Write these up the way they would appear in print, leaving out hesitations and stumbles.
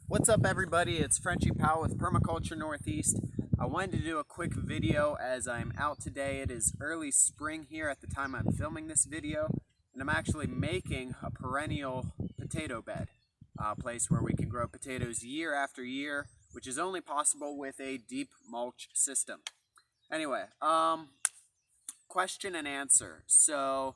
What's up, everybody? It's Frenchy Powell with Permaculture Northeast. I wanted to do a quick video as I'm out today. It is early spring here at the time I'm filming this video, and I'm actually making a perennial potato bed, a place where we can grow potatoes year after year, which is only possible with a deep mulch system. Anyway, question and answer. So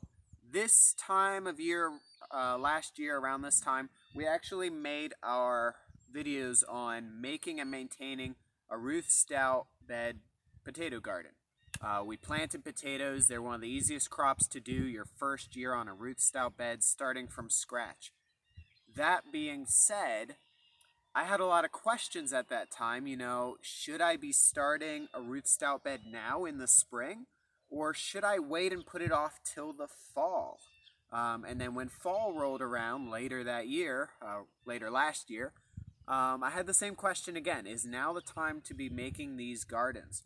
this time of year, last year around this time, we actually made our videos on making and maintaining a Ruth Stout bed potato garden. We planted potatoes. They're one of the easiest crops to do your first year on a Ruth Stout bed, starting from scratch. That being said, I had a lot of questions at that time. Should I be starting a Ruth Stout bed now in the spring, or should I wait and put it off till the fall? And then when fall rolled around later that year, later last year, I had the same question again. Is now the time to be making these gardens?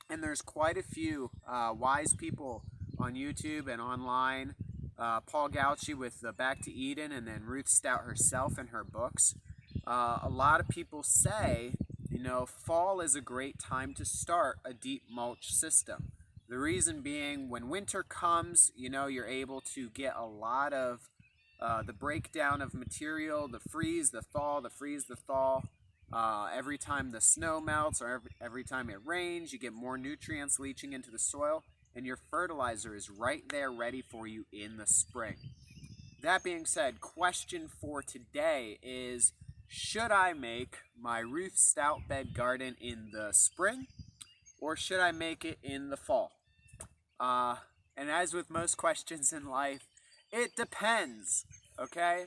And there's quite a few wise people on YouTube and online. Paul Gauchi with the Back to Eden, and then Ruth Stout herself in her books. A lot of people say, fall is a great time to start a deep mulch system. The reason being, when winter comes, you're able to get a lot of the breakdown of material, the freeze, the thaw, the freeze, the thaw. Every time the snow melts or every time it rains, you get more nutrients leaching into the soil, and your fertilizer is right there ready for you in the spring. That being said, question for today is, should I make my Ruth Stout bed garden in the spring, or should I make it in the fall? And as with most questions in life, it depends, okay?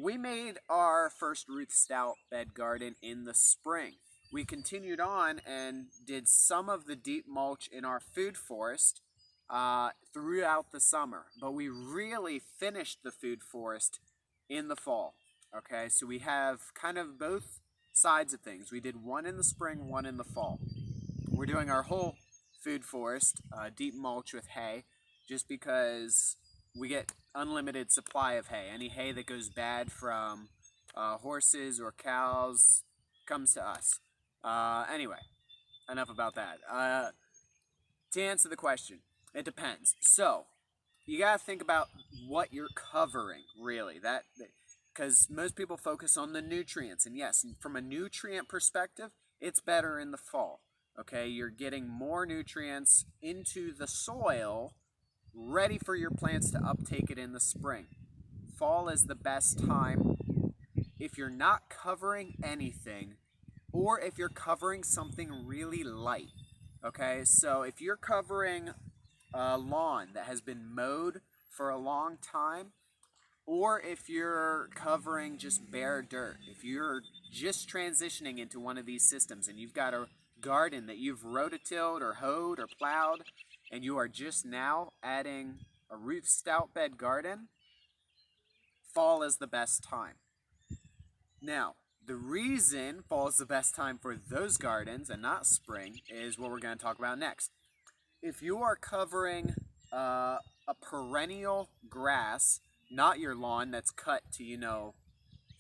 We made our first Ruth Stout bed garden in the spring. We continued on and did some of the deep mulch in our food forest throughout the summer, but we really finished the food forest in the fall, okay? So we have kind of both sides of things. We did one in the spring, one in the fall. We're doing our whole food forest, deep mulch with hay, just because we get unlimited supply of hay. Any hay that goes bad from horses or cows comes to us. Anyway, enough about that. To answer the question, it depends. So, you gotta think about what you're covering, really. Because most people focus on the nutrients, and yes, from a nutrient perspective, it's better in the fall. Okay, you're getting more nutrients into the soil, ready for your plants to uptake it in the spring. Fall is the best time if you're not covering anything, or if you're covering something really light. Okay, so if you're covering a lawn that has been mowed for a long time, or if you're covering just bare dirt, if you're just transitioning into one of these systems and you've got a garden that you've rototilled or hoed or plowed, and you are just now adding a Ruth Stout bed garden, fall is the best time. Now, the reason fall is the best time for those gardens and not spring is what we're going to talk about next. If you are covering a perennial grass, not your lawn that's cut to,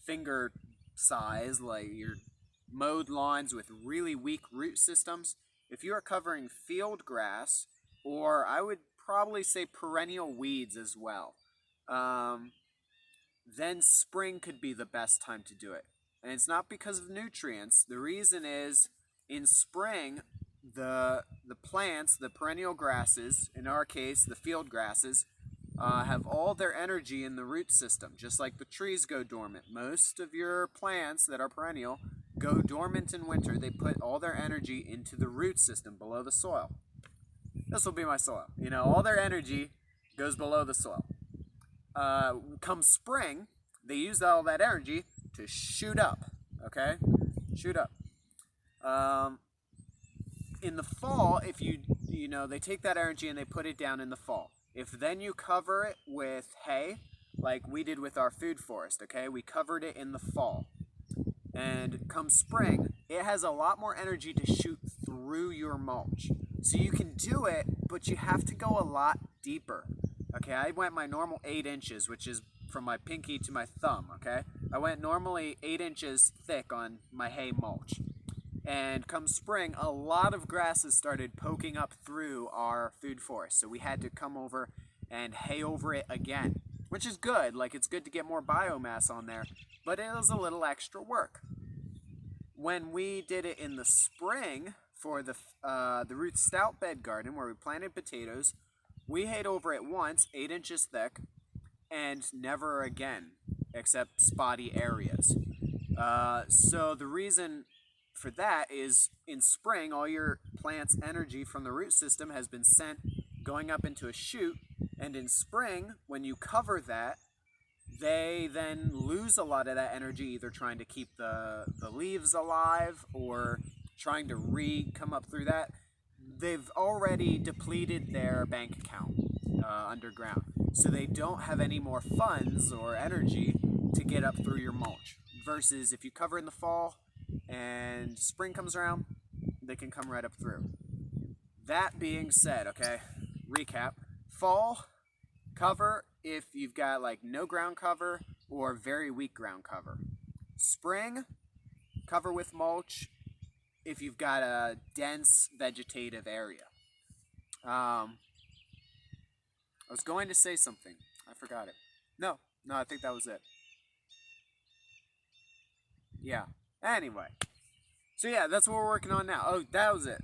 finger size, like your mowed lawns with really weak root systems, if you are covering field grass, or I would probably say perennial weeds as well, then spring could be the best time to do it. And it's not because of nutrients. The reason is, in spring, the plants, the perennial grasses, in our case, the field grasses, have all their energy in the root system, just like the trees go dormant. Most of your plants that are perennial go dormant in winter. They put all their energy into the root system below the soil. This will be my soil. All their energy goes below the soil. Come spring, they use all that energy to shoot up, okay? Shoot up. In the fall, if they take that energy and they put it down in the fall. If then you cover it with hay, like we did with our food forest, okay? We covered it in the fall. And come spring, it has a lot more energy to shoot through your mulch. So you can do it, but you have to go a lot deeper. Okay, I went my normal 8 inches, which is from my pinky to my thumb, okay? I went normally 8 inches thick on my hay mulch. And come spring, a lot of grasses started poking up through our food forest. So we had to come over and hay over it again, which is good. Like, it's good to get more biomass on there, but it was a little extra work. When we did it in the spring for the Ruth Stout bed garden where we planted potatoes, we hayed over it once, 8 inches thick, and never again, except spotty areas. So the reason for that is in spring, all your plant's energy from the root system has been sent going up into a shoot, and in spring, when you cover that, they then lose a lot of that energy, either trying to keep the leaves alive or trying to come up through that. They've already depleted their bank account underground, so they don't have any more funds or energy to get up through your mulch. Versus if you cover in the fall and spring comes around, they can come right up through. That being said, okay, recap. Fall, cover if you've got like no ground cover or very weak ground cover. Spring, cover with mulch if you've got a dense vegetative area. I was going to say something. I forgot it. No, I think that was it. Yeah. Anyway. So yeah, that's what we're working on now. Oh, that was it.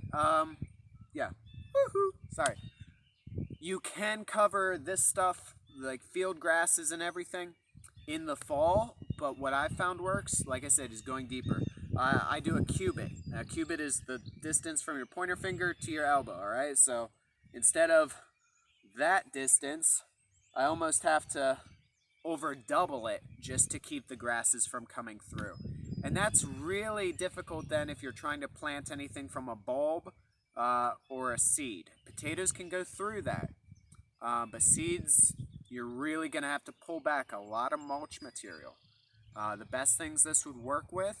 Yeah. Woohoo! Sorry. You can cover this stuff, like field grasses and everything, in the fall, but what I found works, like I said, is going deeper. I do a cubit. A cubit is the distance from your pointer finger to your elbow, alright? So instead of that distance, I almost have to over double it just to keep the grasses from coming through. And that's really difficult then if you're trying to plant anything from a bulb or a seed. Potatoes can go through that, but seeds, you're really going to have to pull back a lot of mulch material. The best things this would work with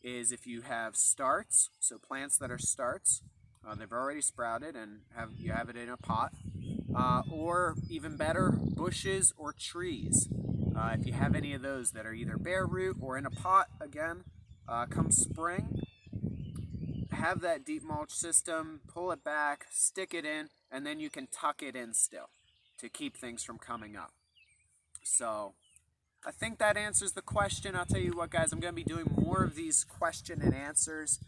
is if you have starts, so plants that are starts, they've already sprouted and you have it in a pot, or even better, bushes or trees. If you have any of those that are either bare root or in a pot, again, come spring, have that deep mulch system, pull it back, stick it in, and then you can tuck it in still to keep things from coming up. So I think that answers the question. I'll tell you what, guys, I'm going to be doing more of these question and answers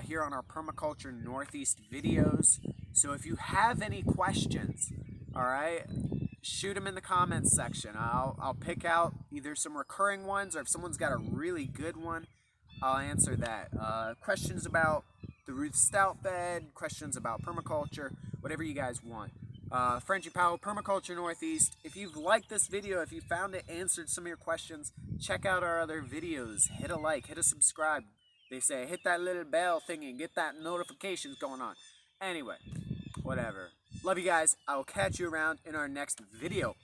here on our Permaculture Northeast videos. So if you have any questions, all right, shoot them in the comments section. I'll pick out either some recurring ones, or if someone's got a really good one, I'll answer that. Questions about the Ruth Stout bed, questions about permaculture, whatever you guys want. Frenchie Powell, Permaculture Northeast. If you've liked this video, if you found it answered some of your questions, check out our other videos. Hit a like, hit a subscribe. They say hit that little bell thingy and get that notifications going on. Anyway, whatever. Love you guys. I will catch you around in our next video.